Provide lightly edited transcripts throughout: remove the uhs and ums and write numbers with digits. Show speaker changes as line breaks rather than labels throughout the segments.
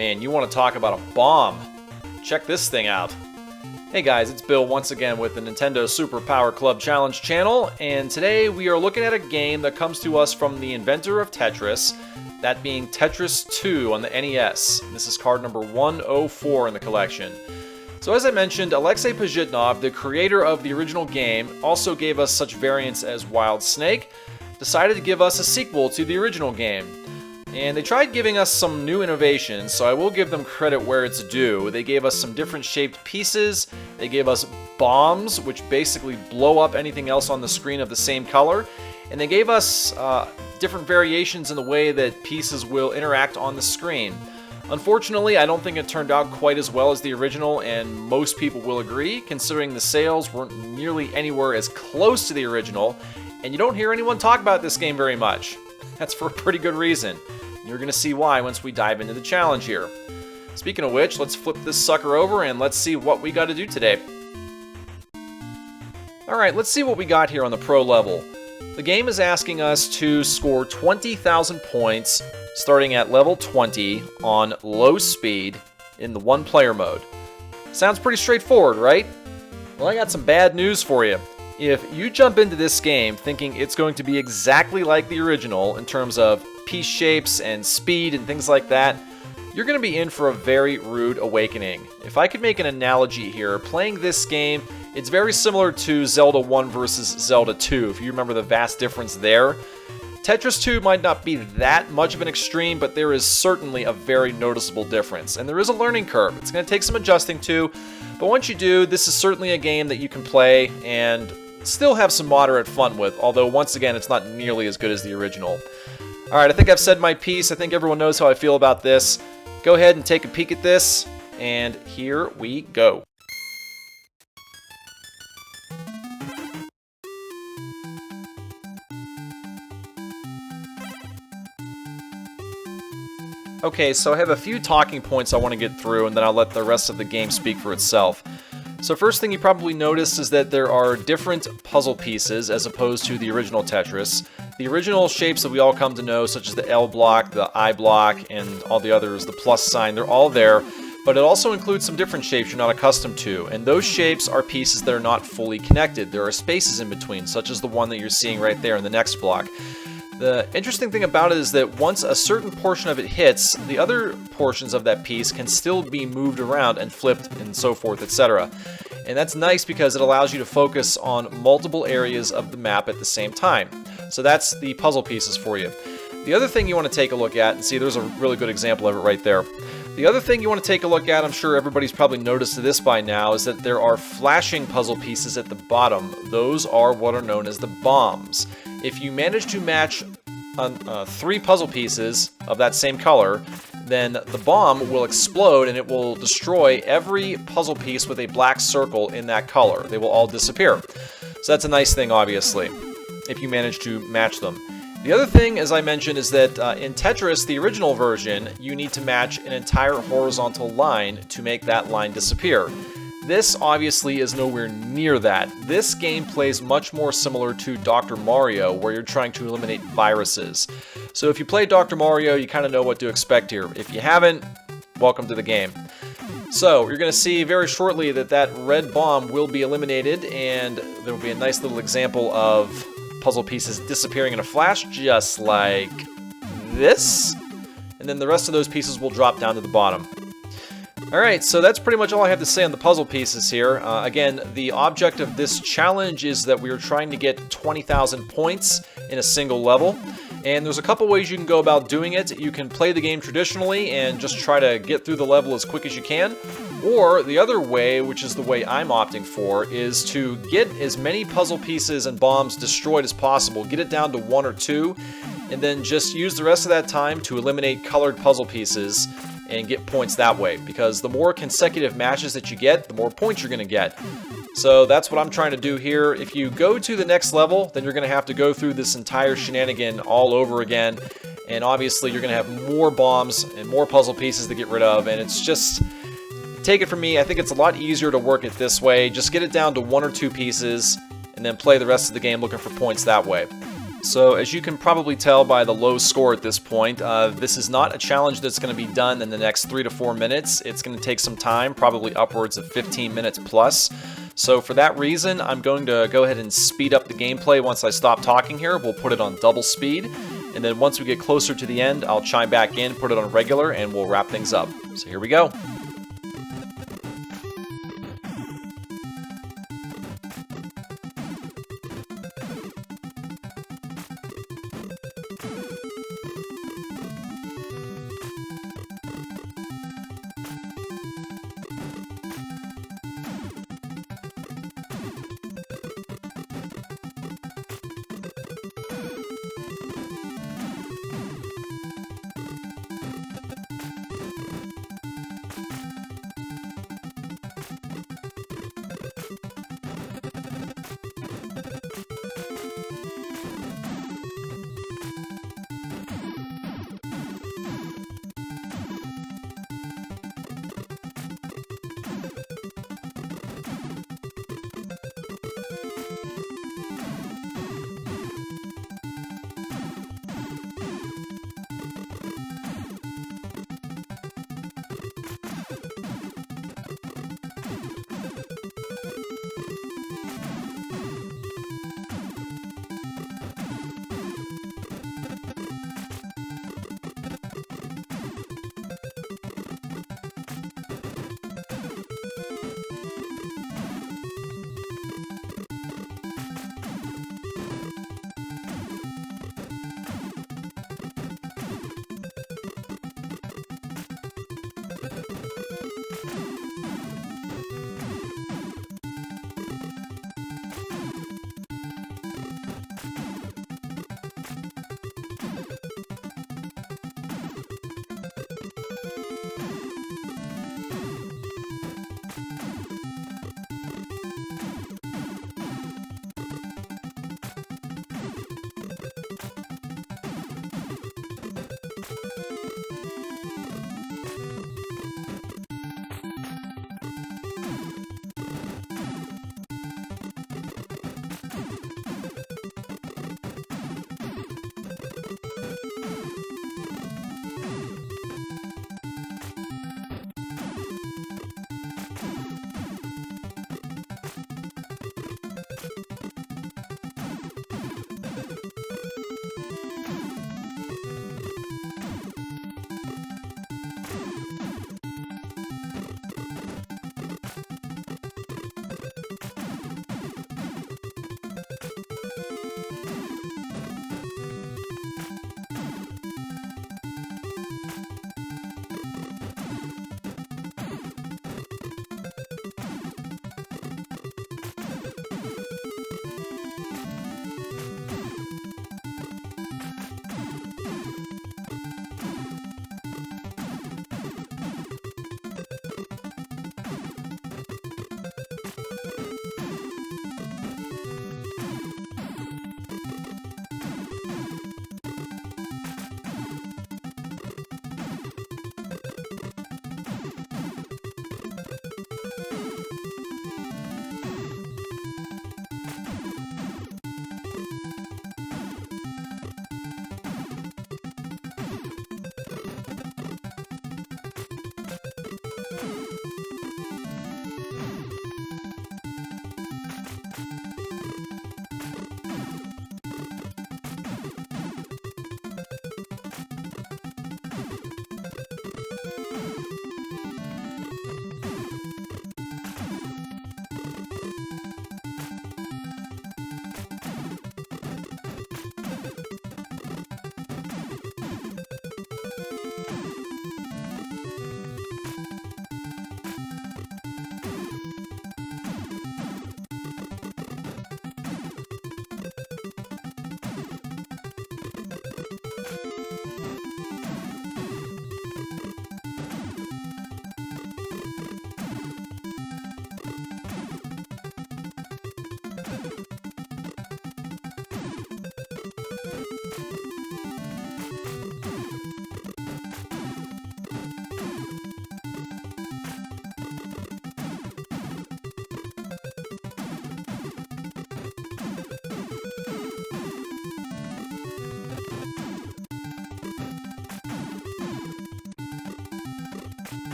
Man, you want to talk about a bomb. Check this thing out. Hey guys, it's Bill once again with the Nintendo Super Power Club Challenge channel, and today we are looking at a game that comes to us from the inventor of Tetris, that being Tetris 2 on the NES. This is card number 104 in the collection. So as I mentioned, Alexei Pajitnov, the creator of the original game, also gave us such variants as Wild Snake, decided to give us a sequel to the original game. And they tried giving us some new innovations, so I will give them credit where it's due. They gave us some different shaped pieces, they gave us bombs, which basically blow up anything else on the screen of the same color, and they gave us different variations in the way that pieces will interact on the screen. Unfortunately, I don't think it turned out quite as well as the original, and most people will agree, considering the sales weren't nearly anywhere as close to the original, and you don't hear anyone talk about this game very much. That's for a pretty good reason. You're going to see why once we dive into the challenge here. Speaking of which, let's flip this sucker over and let's see what we got to do today. Alright, let's see what we got here on the pro level. The game is asking us to score 20,000 points starting at level 20 on low speed in the one-player mode. Sounds pretty straightforward, right? Well, I got some bad news for you. If you jump into this game thinking it's going to be exactly like the original in terms of piece shapes and speed and things like that, you're going to be in for a very rude awakening. If I could make an analogy here, playing this game, it's very similar to Zelda 1 versus Zelda 2, if you remember the vast difference there. Tetris 2 might not be that much of an extreme, but there is certainly a very noticeable difference. And there is a learning curve. It's going to take some adjusting to, but once you do, this is certainly a game that you can play and still have some moderate fun with, although once again, it's not nearly as good as the original. Alright, I think I've said my piece. I think everyone knows how I feel about this. Go ahead and take a peek at this, and here we go. Okay, so I have a few talking points I want to get through, and then I'll let the rest of the game speak for itself. So first thing you probably noticed is that there are different puzzle pieces as opposed to the original Tetris. The original shapes that we all come to know, such as the L block, the I block, and all the others, the plus sign, they're all there, but it also includes some different shapes you're not accustomed to, and those shapes are pieces that are not fully connected. There are spaces in between, such as the one that you're seeing right there in the next block. The interesting thing about it is that once a certain portion of it hits, the other portions of that piece can still be moved around and flipped and so forth, etc. And that's nice because it allows you to focus on multiple areas of the map at the same time. So that's the puzzle pieces for you. The other thing you want to take a look at, and see there's a really good example of it right there. The other thing you want to take a look at, I'm sure everybody's probably noticed this by now, is that there are flashing puzzle pieces at the bottom. Those are what are known as the bombs. If you manage to match 3 puzzle pieces of that same color, then the bomb will explode and it will destroy every puzzle piece with a black circle in that color. They will all disappear. So that's a nice thing, obviously, if you manage to match them. The other thing, as I mentioned, is that in Tetris, the original version, you need to match an entire horizontal line to make that line disappear. This obviously is nowhere near that. This game plays much more similar to Dr. Mario, where you're trying to eliminate viruses. So if you play Dr. Mario, you kind of know what to expect here. If you haven't, welcome to the game. So you're going to see very shortly that that red bomb will be eliminated, and there will be a nice little example of puzzle pieces disappearing in a flash, just like this. And then the rest of those pieces will drop down to the bottom. Alright, so that's pretty much all I have to say on the puzzle pieces here. Again, the object of this challenge is that we are trying to get 20,000 points in a single level. And there's a couple ways you can go about doing it. You can play the game traditionally and just try to get through the level as quick as you can. Or the other way, which is the way I'm opting for, is to get as many puzzle pieces and bombs destroyed as possible. Get it down to 1 or 2, and then just use the rest of that time to eliminate colored puzzle pieces and get points that way, because the more consecutive matches that you get, the more points you're going to get. So that's what I'm trying to do here. If you go to the next level, then you're going to have to go through this entire shenanigan all over again, and obviously you're going to have more bombs and more puzzle pieces to get rid of, and it's just, take it from me, I think it's a lot easier to work it this way. Just get it down to 1 or 2 pieces, and then play the rest of the game looking for points that way. So as you can probably tell by the low score at this point, this is not a challenge that's going to be done in the next 3 to 4 minutes. It's going to take some time, probably upwards of 15 minutes plus. So for that reason, I'm going to go ahead and speed up the gameplay once I stop talking here. We'll put it on double speed, and then once we get closer to the end, I'll chime back in, put it on regular, and we'll wrap things up. So here we go.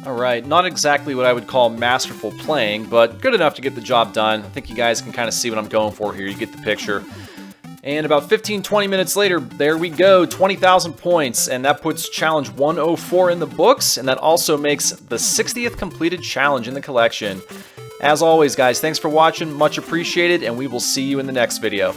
Alright, not exactly what I would call masterful playing, but good enough to get the job done. I think you guys can kind of see what I'm going for here. You get the picture. And about 15-20 minutes later, there we go, 20,000 points, and that puts challenge 104 in the books, and that also makes the 60th completed challenge in the collection. As always, guys, thanks for watching, much appreciated, and we will see you in the next video.